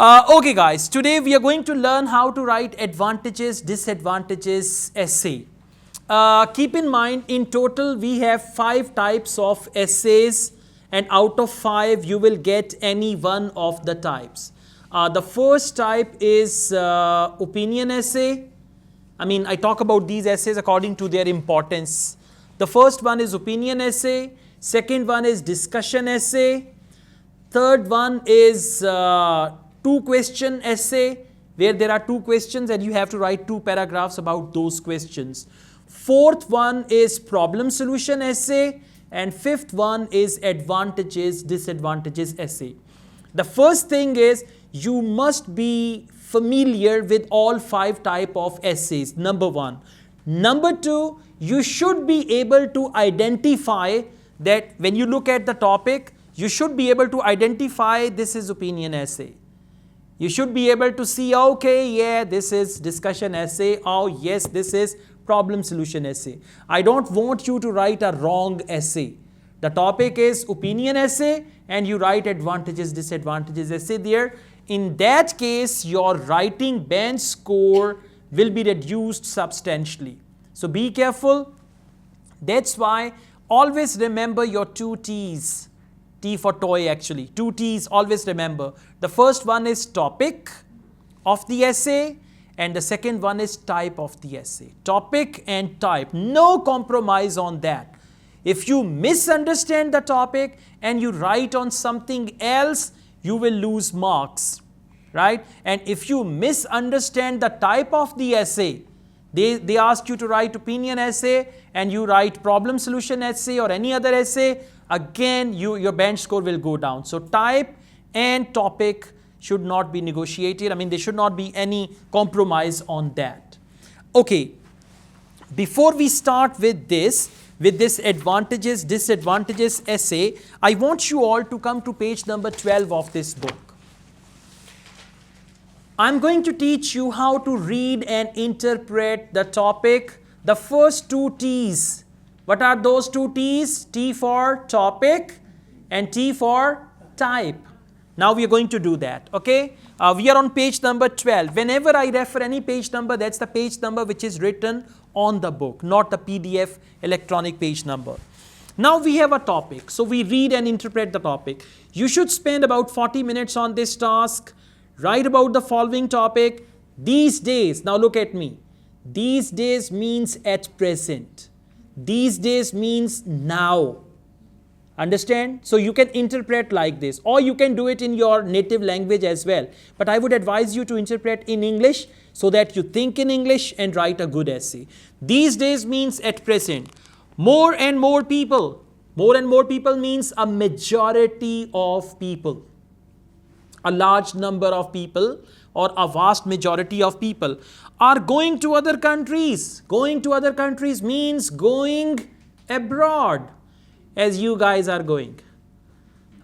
Okay guys, today we are going to learn how to write advantages, disadvantages essay. Keep in mind, in total we have 5 types of essays, and out of 5 you will get any one of the types. The first type is opinion essay. I talk about these essays according to their importance. The first one is opinion essay, second one is discussion essay, third one is 2-question essay, where there are 2 questions and you have to write 2 paragraphs about those questions. Fourth one is problem solution essay, and fifth one is advantages, disadvantages essay. The first thing is you must be familiar with all 5 types of essays, number 1. Number 2, you should be able to identify that when you look at the topic, you should be able to identify this is opinion essay. You should be able to see, okay, yeah, this is discussion essay. Oh, yes, this is problem solution essay. I don't want you to write a wrong essay. The topic is opinion essay and you write advantages, disadvantages essay there. In that case, your writing bench score will be reduced substantially. So be careful. That's why always remember your 2 T's. T for toy actually. 2 T's always remember. The first one is topic of the essay and the second one is type of the essay. Topic and type. No compromise on that. If you misunderstand the topic and you write on something else, you will lose marks, right? And if you misunderstand the type of the essay, they ask you to write opinion essay and you write problem solution essay or any other essay, again your bench score will go down. So type and topic should not be negotiated. There should not be any compromise on that. Okay, before we start with this advantages, disadvantages essay, I want you all to come to page number 12 of this book. I'm going to teach you how to read and interpret the topic. The first 2 T's. What are those 2 T's? T for topic and T for type. Now we are going to do that, okay? We are on page number 12. Whenever I refer any page number, that's the page number which is written on the book, not the PDF electronic page number. Now we have a topic, so we read and interpret the topic. You should spend about 40 minutes on this task. Write about the following topic. These days, now look at me. These days means at present. These days means now. Understand? So you can interpret like this, or you can do it in your native language as well. But I would advise you to interpret in English so that you think in English and write a good essay. These days means at present. More and more people. More and more people means a majority of people. A large number of people or a vast majority of people are going to other countries. Going to other countries means going abroad, as you guys are going.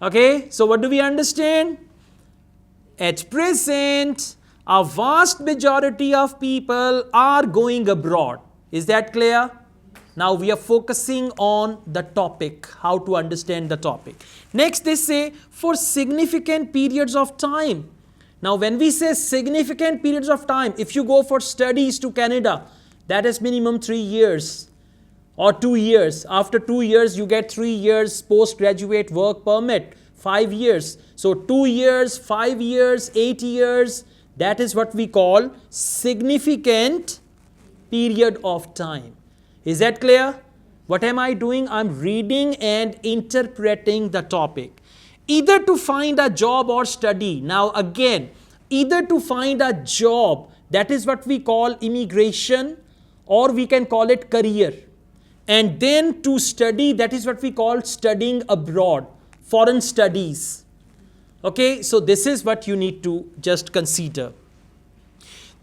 Okay, so what do we understand? At present, a vast majority of people are going abroad. Is that clear? Now we are focusing on the topic, how to understand the topic. Next they say for significant periods of time. Now when we say significant periods of time, if you go for studies to Canada, that is minimum 3 years or 2 years. After 2 years you get 3 years postgraduate work permit, 5 years. So 2 years, 5 years, 8 years, that is what we call significant period of time. Is that clear? What am I doing? I'm reading and interpreting the topic. Either to find a job or study. Now again, either to find a job, that is what we call immigration, or we can call it career. And then to study, that is what we call studying abroad, foreign studies. Okay, so this is what you need to just consider.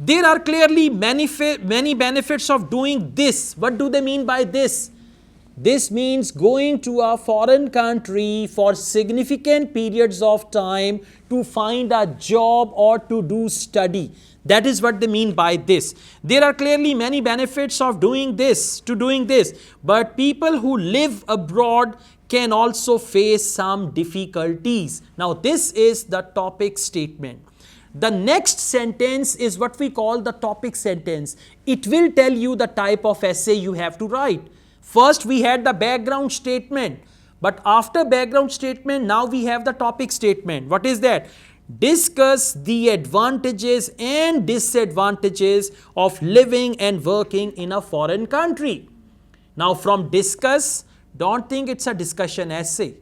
There are clearly many benefits of doing this. What do they mean by this? This means going to a foreign country for significant periods of time to find a job or to do study. That is what they mean by this. There are clearly many benefits of doing this, but people who live abroad can also face some difficulties. Now this is the topic statement. The next sentence is what we call the topic sentence. It will tell you the type of essay you have to write. First we had the background statement, but after background statement now we have the topic statement. What is that? Discuss the advantages and disadvantages of living and working in a foreign country. Now from discuss, don't think it's a discussion essay,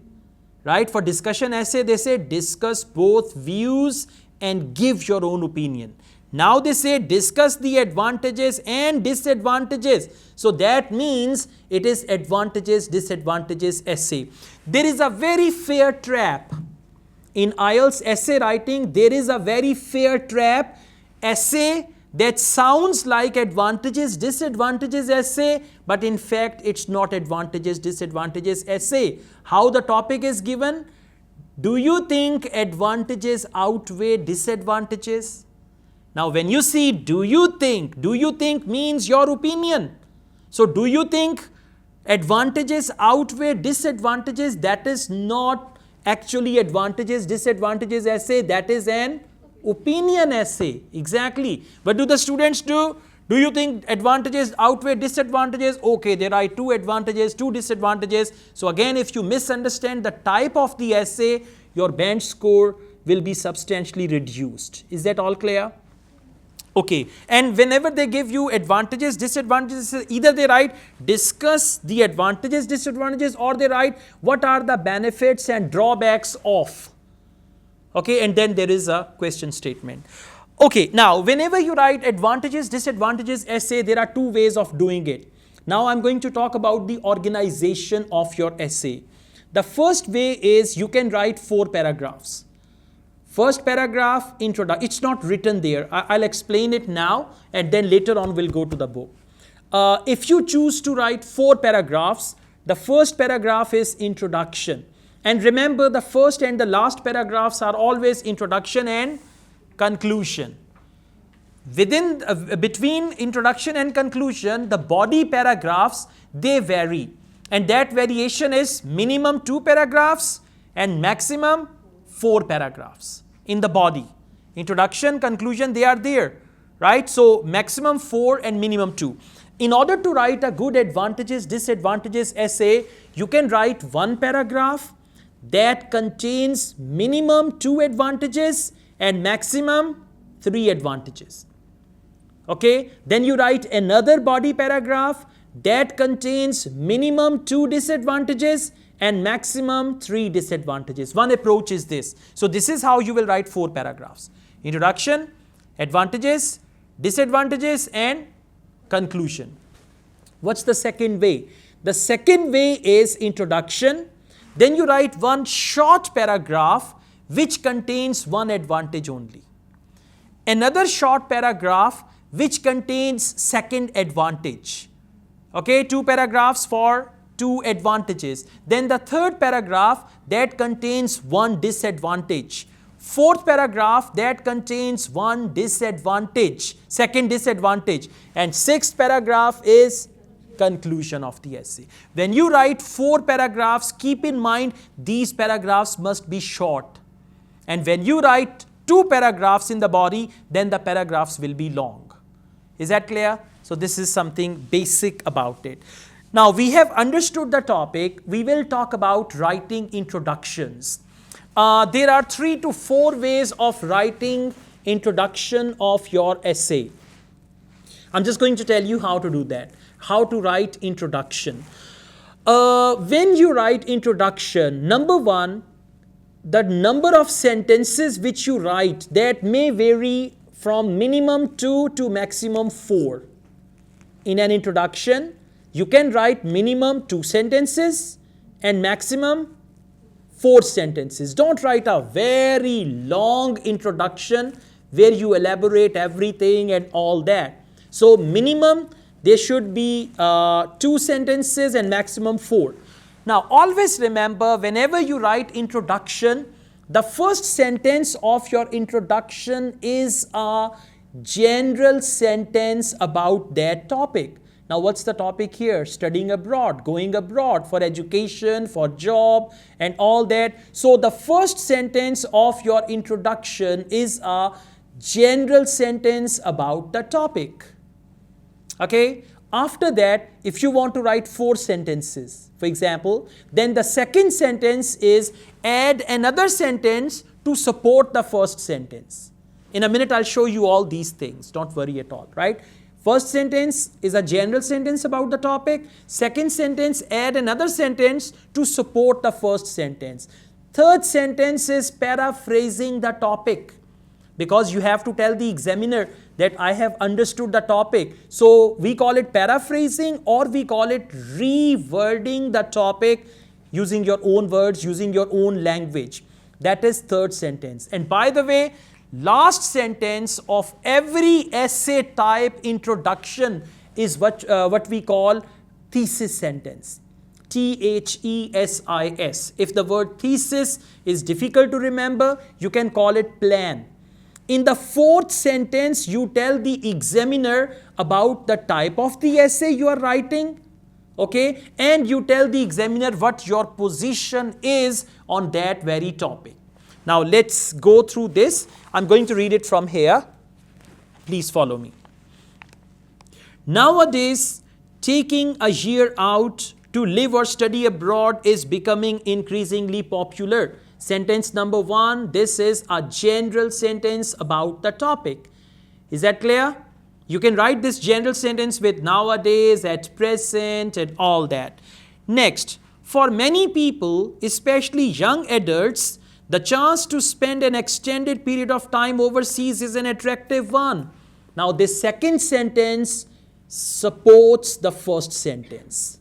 right? For discussion essay they say discuss both views and give your own opinion. Now they say discuss the advantages and disadvantages. So that means it is advantages, disadvantages essay. There is a very fair trap. In IELTS essay writing, there is a very fair trap. Essay that sounds like advantages, disadvantages essay, but in fact it's not advantages, disadvantages essay. How the topic is given? Do you think advantages outweigh disadvantages? Now when you see do you think means your opinion. So do you think advantages outweigh disadvantages? That is not actually advantages, disadvantages essay, that is an opinion essay. Exactly. What do the students do? Do you think advantages outweigh disadvantages? Okay, there are 2 advantages, 2 disadvantages. So again, if you misunderstand the type of the essay, your band score will be substantially reduced. Is that all clear? Okay, and whenever they give you advantages, disadvantages, either they write discuss the advantages, disadvantages, or they write what are the benefits and drawbacks of. Okay, and then there is a question statement. Okay, now whenever you write advantages, disadvantages essay, there are 2 ways of doing it. Now I'm going to talk about the organization of your essay. The first way is you can write 4 paragraphs. First paragraph, introduction. It's not written there. I'll explain it now and then later on we'll go to the book. If you choose to write 4 paragraphs, the first paragraph is introduction. And remember, the first and the last paragraphs are always introduction and conclusion. Between introduction and conclusion, the body paragraphs, they vary. And that variation is minimum 2 paragraphs and maximum 4 paragraphs in the body. Introduction, conclusion, they are there, right? So maximum 4 and minimum 2. In order to write a good advantages, disadvantages essay, you can write 1 paragraph that contains minimum 2 advantages and maximum 3 advantages. Okay, then you write another body paragraph that contains minimum 2 disadvantages and maximum 3 disadvantages. One approach is this. So this is how you will write 4 paragraphs. Introduction, advantages, disadvantages, and conclusion. What's the second way? The second way is introduction. Then you write 1 short paragraph which contains 1 advantage only. Another short paragraph which contains second advantage. Okay, 2 paragraphs for 2 advantages. Then the third paragraph that contains 1 disadvantage. Fourth paragraph that contains 1 disadvantage, second disadvantage. And 6th paragraph is conclusion of the essay. When you write 4 paragraphs, keep in mind these paragraphs must be short. And when you write 2 paragraphs in the body, then the paragraphs will be long. Is that clear? So this is something basic about it. Now we have understood the topic. We will talk about writing introductions. There are 3 to 4 ways of writing introduction of your essay. I'm just going to tell you how to do that. How to write introduction. When you write introduction, number 1, the number of sentences which you write, that may vary from minimum 2 to maximum 4. In an introduction, you can write minimum 2 sentences and maximum 4 sentences. Don't write a very long introduction where you elaborate everything and all that. So minimum there should be 2 sentences and maximum 4. Now always remember, whenever you write introduction, the first sentence of your introduction is a general sentence about that topic. Now what's the topic here? Studying abroad, going abroad for education, for job and all that. So the first sentence of your introduction is a general sentence about the topic. Okay. After that, if you want to write 4 sentences, for example, then the second sentence is add another sentence to support the first sentence. In a minute, I'll show you all these things. Don't worry at all, right? First sentence is a general sentence about the topic. Second sentence, add another sentence to support the first sentence. Third sentence is paraphrasing the topic, because you have to tell the examiner that I have understood the topic. So we call it paraphrasing, or we call it rewording the topic using your own words, using your own language. That is third sentence. And by the way, last sentence of every essay type introduction is what we call thesis sentence. THESIS. If the word thesis is difficult to remember, you can call it plan. In the fourth sentence, you tell the examiner about the type of the essay you are writing, okay, and you tell the examiner what your position is on that very topic. Now let's go through this. I'm going to read it from here. Please follow me. Nowadays, taking a year out to live or study abroad is becoming increasingly popular. Sentence number 1, this is a general sentence about the topic. Is that clear? You can write this general sentence with nowadays, at present, and all that. Next, for many people, especially young adults, the chance to spend an extended period of time overseas is an attractive one. Now, this second sentence supports the first sentence.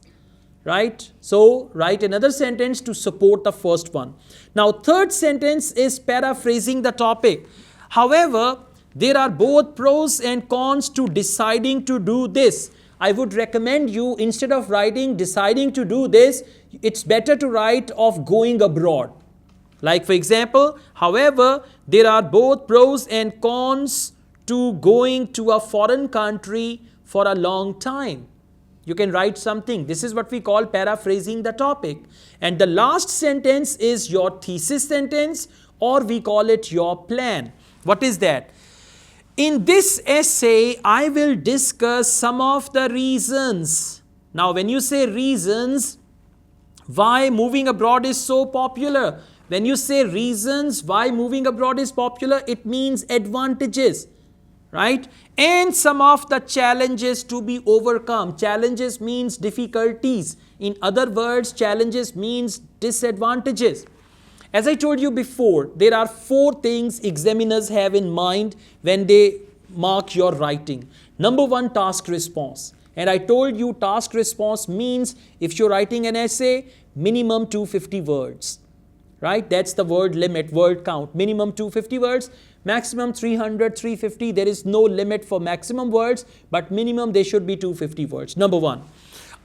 Right? So, write another sentence to support the first one. Now, third sentence is paraphrasing the topic. However, there are both pros and cons to deciding to do this. I would recommend you, instead of writing deciding to do this, it's better to write of going abroad. Like for example, however, there are both pros and cons to going to a foreign country for a long time. You can write something. This is what we call paraphrasing the topic. And the last sentence is your thesis sentence, or we call it your plan. What is that? In this essay, I will discuss some of the reasons. Now, when you say reasons, why moving abroad is so popular. When you say reasons why moving abroad is popular, it means advantages. Right? And some of the challenges to be overcome. Challenges means difficulties. In other words, challenges means disadvantages. As I told you before, there are 4 things examiners have in mind when they mark your writing. Number 1, task response. And I told you task response means if you're writing an essay, minimum 250 words. Right? That's the word limit, word count. Minimum 250 words. Maximum 300, 350. There is no limit for maximum words, but minimum they should be 250 words. Number 1.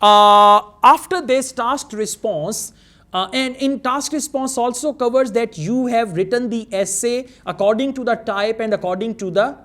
After this, task response, and in task response also covers that you have written the essay according to the type and according to the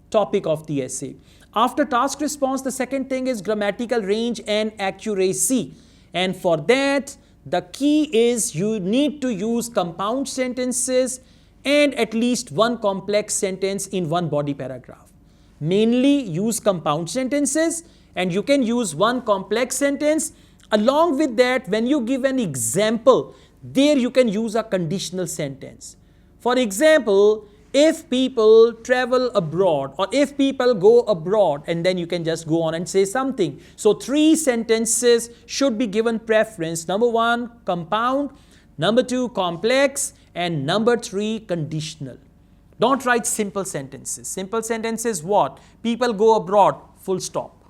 topic of the essay. After task response, the second thing is grammatical range and accuracy. And for that, the key is you need to use compound sentences and at least one complex sentence in one body paragraph. Mainly use compound sentences, and you can use one complex sentence. Along with that, when you give an example, there you can use a conditional sentence. For example, if people travel abroad, or if people go abroad, and then you can just go on and say something. So 3 sentences should be given preference. Number 1, compound. Number 2, complex. And number 3, conditional. Don't write simple sentences. Simple sentences what? People go abroad, full stop.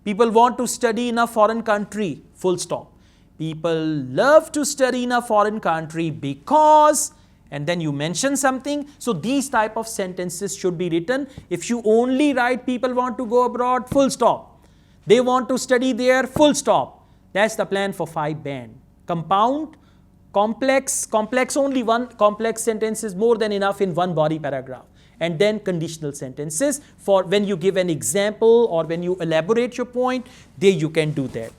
People want to study in a foreign country, full stop. People love to study in a foreign country because, and then you mention something. So these type of sentences should be written. If you only write people want to go abroad, full stop. They want to study there, full stop. That's the plan for 5 band. Compound, complex only one complex sentence is more than enough in one body paragraph. And then conditional sentences for when you give an example or when you elaborate your point, there you can do that.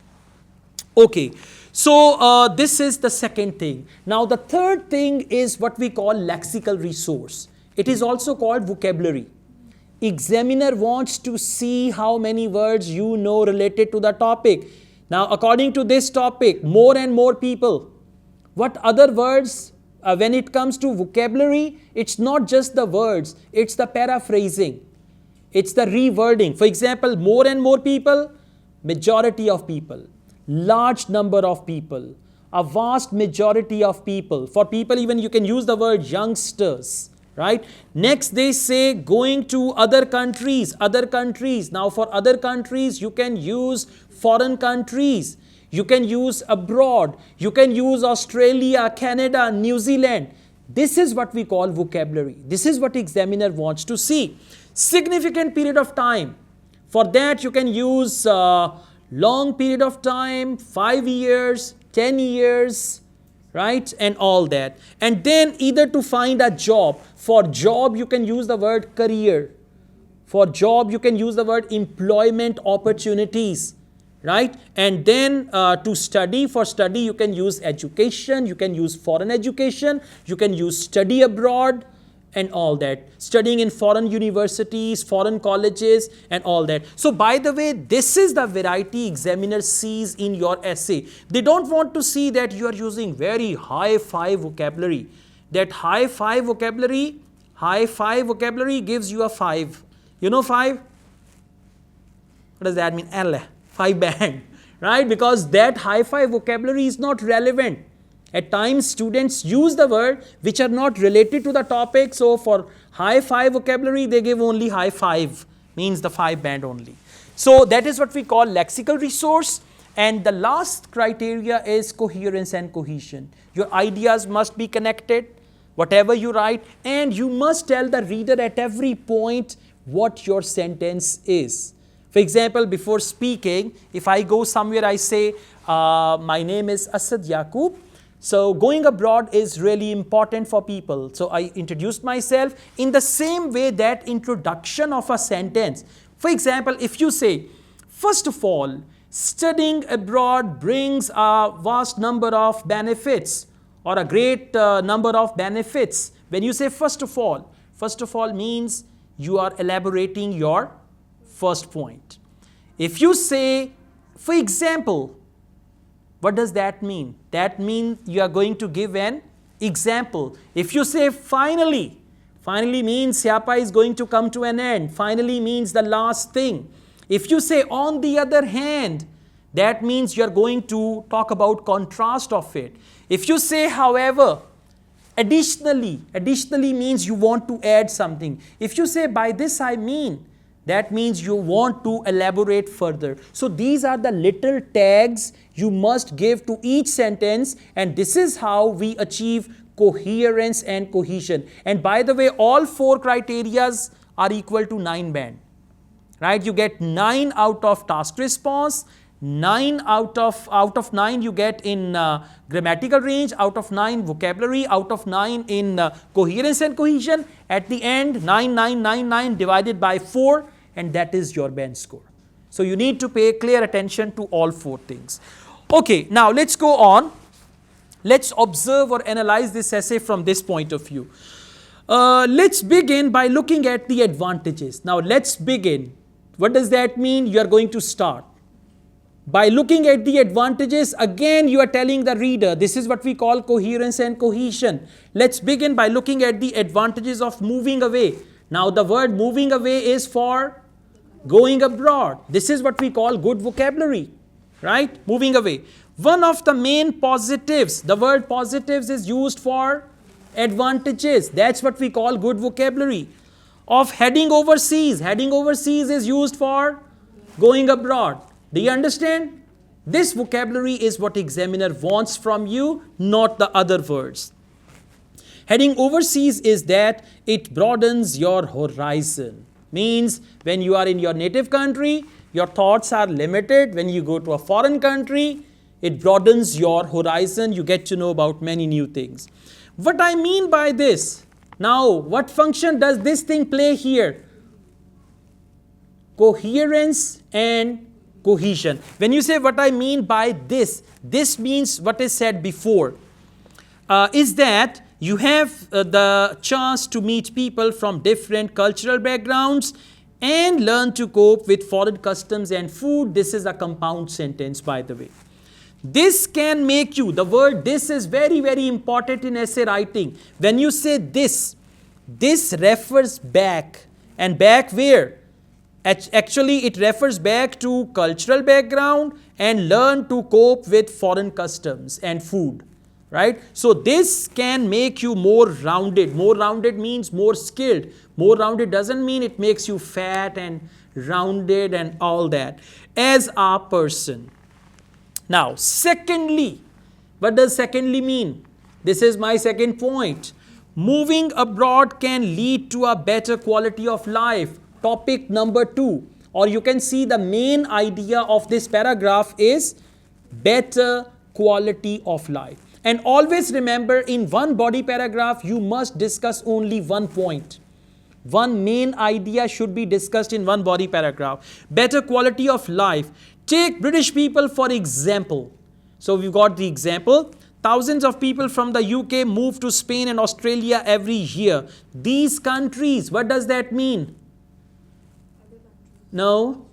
Okay, so this is the second thing. Now the third thing is what we call lexical resource. It is also called vocabulary. Examiner wants to see how many words you know related to the topic. Now, according to this topic, more and more people, what other words, when it comes to vocabulary, it's not just the words, it's the paraphrasing, it's the rewording. For example, more and more people, majority of people, large number of people, a vast majority of people. For people, even you can use the word youngsters. Right? Next, they say going to other countries, other countries. Now, for other countries, you can use foreign countries. You can use abroad. You can use Australia, Canada, New Zealand. This is what we call vocabulary. This is what examiner wants to see. Significant period of time. For that, you can use long period of time, 5 years, 10 years, right, and all that. And then either to find a job. For job, you can use the word career. For job, you can use the word employment opportunities, right? And then to study, for study, you can use education, you can use foreign education, you can use study abroad, and all that. Studying in foreign universities, foreign colleges, and all that. So, by the way, this is the variety examiner sees in your essay. They don't want to see that you are using very high-fi vocabulary. That high-fi vocabulary gives you a 5. You know 5? What does that mean? 5 band, right? Because that high-fi vocabulary is not relevant. At times, students use the word which are not related to the topic. So, for high-fi vocabulary, they give only high 5, means the 5 band only. So, that is what we call lexical resource. And the last criteria is coherence and cohesion. Your ideas must be connected, whatever you write, and you must tell the reader at every point what your sentence is. For example, before speaking, if I go somewhere, I say, my name is Asad Yaqub. So, going abroad is really important for people. So, I introduced myself in the same way that introduction of a sentence. For example, if you say, first of all, studying abroad brings a vast number of benefits or a great number of benefits. When you say first of all means you are elaborating your first point. If you say, for example, what does that mean? That means you are going to give an example. If you say finally means Siapa is going to come to an end. Finally means the last thing. If you say on the other hand, that means you are going to talk about contrast of it. If you say however, additionally means you want to add something. If you say by this I mean, that means you want to elaborate further. So these are the little tags you must give to each sentence, and this is how we achieve coherence and cohesion. And by the way, all 4 criterias are equal to 9 band. Right? You get 9 out of task response, 9 out of 9 you get in grammatical range, out of 9 vocabulary, out of 9 in coherence and cohesion. At the end, 9 divided by 4, and that is your band score. So you need to pay clear attention to all 4 things. Okay, now let's go on. Let's observe or analyze this essay from this point of view. Let's begin by looking at the advantages. Now let's begin. What does that mean? You are going to start. By looking at the advantages, again you are telling the reader, this is what we call coherence and cohesion. Let's begin by looking at the advantages of moving away. Now the word moving away is for going abroad. This is what we call good vocabulary, right? Moving away. One of the main positives, the word positives is used for advantages. That's what we call good vocabulary. Of heading overseas. Heading overseas is used for going abroad. Do you understand? This vocabulary is what examiner wants from you, not the other words. Heading overseas is that it broadens your horizon. Means when you are in your native country, your thoughts are limited. When you go to a foreign country, it broadens your horizon. You get to know about many new things. What I mean by this, now what function does this thing play here? Coherence and cohesion. When you say what I mean by this means what is said before, is that You have the chance to meet people from different cultural backgrounds and learn to cope with foreign customs and food. This is a compound sentence, by the way. This can make you, the word this is very, very important in essay writing. When you say this refers back. And back where? Actually, it refers back to cultural background and learn to cope with foreign customs and food. Right? So this can make you more rounded. More rounded means more skilled. More rounded doesn't mean it makes you fat and rounded and all that. As a person. Now, secondly, what does secondly mean? This is my second point. Moving abroad can lead to a better quality of life. Topic number 2. Or you can see the main idea of this paragraph is better quality of life. And always remember, in one body paragraph, you must discuss only one point. One main idea should be discussed in one body paragraph. Better quality of life. Take British people for example. So we've got the example. Thousands of people from the UK move to Spain and Australia every year. These countries, what does that mean? No.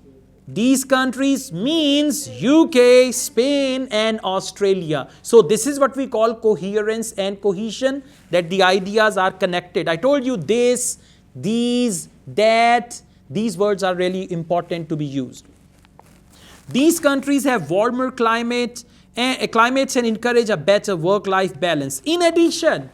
These countries means UK, Spain and Australia. So this is what we call coherence and cohesion, that the ideas are connected. I told you this, these, that, these words are really important to be used. These countries have warmer climates and encourage a better work-life balance. In addition,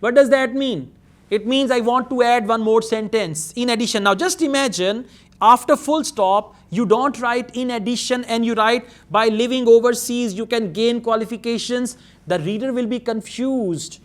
what does that mean? It means I want to add one more sentence. In addition. Now just imagine, after full stop, you don't write in addition and you write by living overseas you can gain qualifications. The reader will be confused.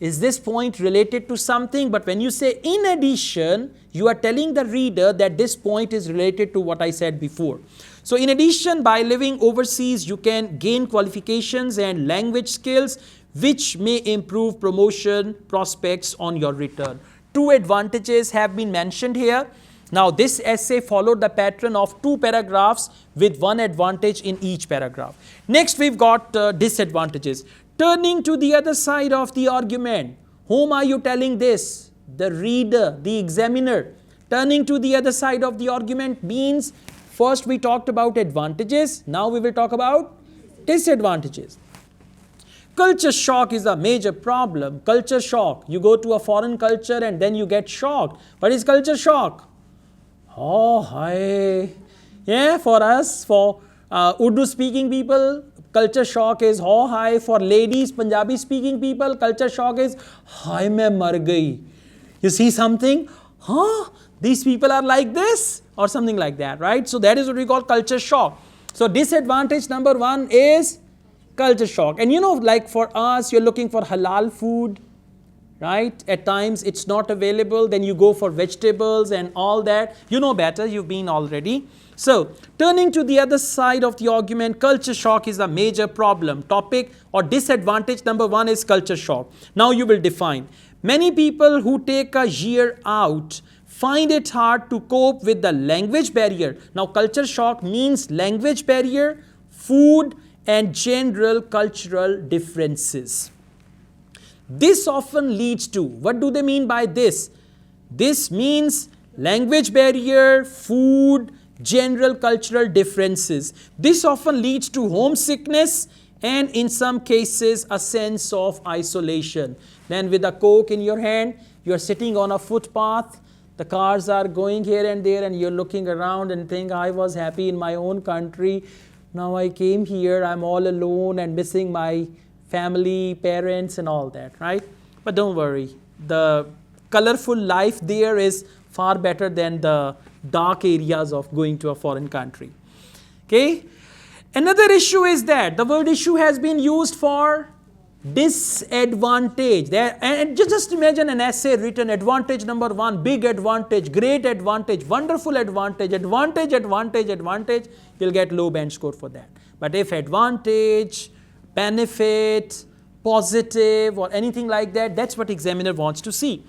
Is this point related to something? But when you say in addition, you are telling the reader that this point is related to what I said before. So in addition, by living overseas, you can gain qualifications and language skills which may improve promotion prospects on your return. 2 advantages have been mentioned here. Now this essay followed the pattern of 2 paragraphs with 1 advantage in each paragraph. Next we've got disadvantages. Turning to the other side of the argument. Whom are you telling this? The reader, the examiner. Turning to the other side of the argument means first we talked about advantages, now we will talk about disadvantages. Culture shock is a major problem. Culture shock. You go to a foreign culture and then you get shocked. What is culture shock? Oh, hi. Yeah, for us, for Urdu speaking people, culture shock is oh, hi. For ladies, Punjabi speaking people, culture shock is hi, main mar gayi. You see something? Huh? These people are like this or something like that, right? So that is what we call culture shock. So disadvantage number 1 is culture shock. And you know, like for us, you're looking for halal food, right? At times it's not available, then you go for vegetables and all that. You know better, you've been already. So turning to the other side of the argument, culture shock is a major problem. Topic or disadvantage number 1 is culture shock. Now you will define. Many people who take a year out find it hard to cope with the language barrier. Now culture shock means language barrier, food and general cultural differences. This often leads to, what do they mean by this? This means language barrier, food, general cultural differences. This often leads to homesickness and in some cases a sense of isolation. Then with a Coke in your hand, you're sitting on a footpath, the cars are going here and there and you're looking around and think, I was happy in my own country. Now I came here, I'm all alone and missing my family, parents and all that, right? But don't worry, the colorful life there is far better than the dark areas of going to a foreign country. Okay? Another issue is that the word issue has been used for disadvantage. And just imagine an essay written, advantage number 1, big advantage, great advantage, wonderful advantage, advantage, advantage, advantage, you'll get low band score for that. But if advantage, benefit, positive or anything like that, that's what examiner wants to see.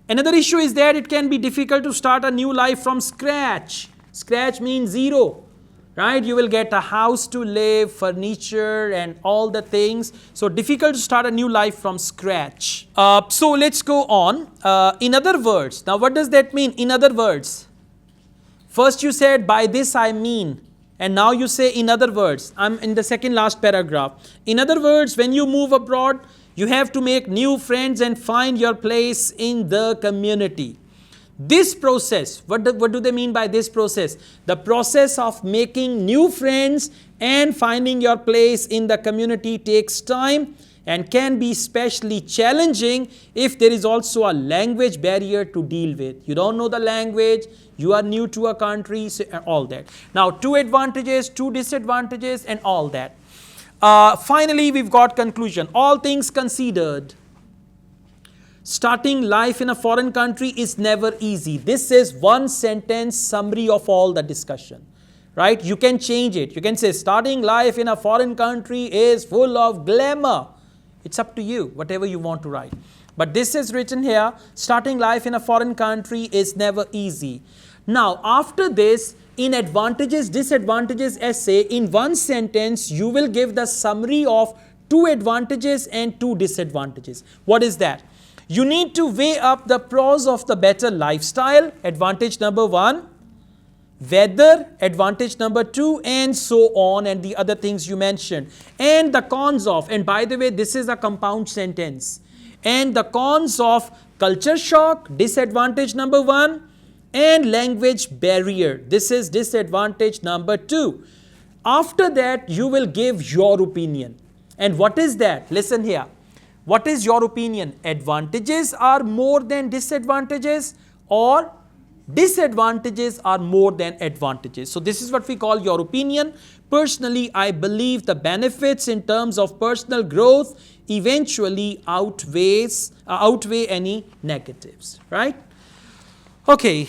Another issue is that it can be difficult to start a new life from scratch. Scratch means 0. right? You will get a house to live, furniture and all the things. So difficult to start a new life from scratch. So let's go on. In other words, now what does that mean? In other words, first you said by this I mean, and now you say in other words. I'm in the second last paragraph. In other words, when you move abroad, you have to make new friends and find your place in the community. This process, what do they mean by this process? The process of making new friends and finding your place in the community takes time and can be especially challenging if there is also a language barrier to deal with. You don't know the language, you are new to a country, so all that. Now, 2 advantages, 2 disadvantages and all that. Finally, we've got conclusion. All things considered, starting life in a foreign country is never easy. This is one sentence summary of all the discussion, right? You can change it. You can say starting life in a foreign country is full of glamour. It's up to you, whatever you want to write. But this is written here, starting life in a foreign country is never easy. Now, after this, in advantages, disadvantages essay, in one sentence, you will give the summary of 2 advantages and 2 disadvantages. What is that? You need to weigh up the pros of the better lifestyle, advantage number 1, weather, advantage number 2, and so on, and the other things you mentioned. And the cons of, and by the way, this is a compound sentence. And the cons of culture shock, disadvantage number 1, and language barrier. This is disadvantage number 2. After that, you will give your opinion. And what is that? Listen here. What is your opinion? Advantages are more than disadvantages, or disadvantages are more than advantages? So this is what we call your opinion. Personally, I believe the benefits in terms of personal growth eventually outweigh any negatives, right? Okay.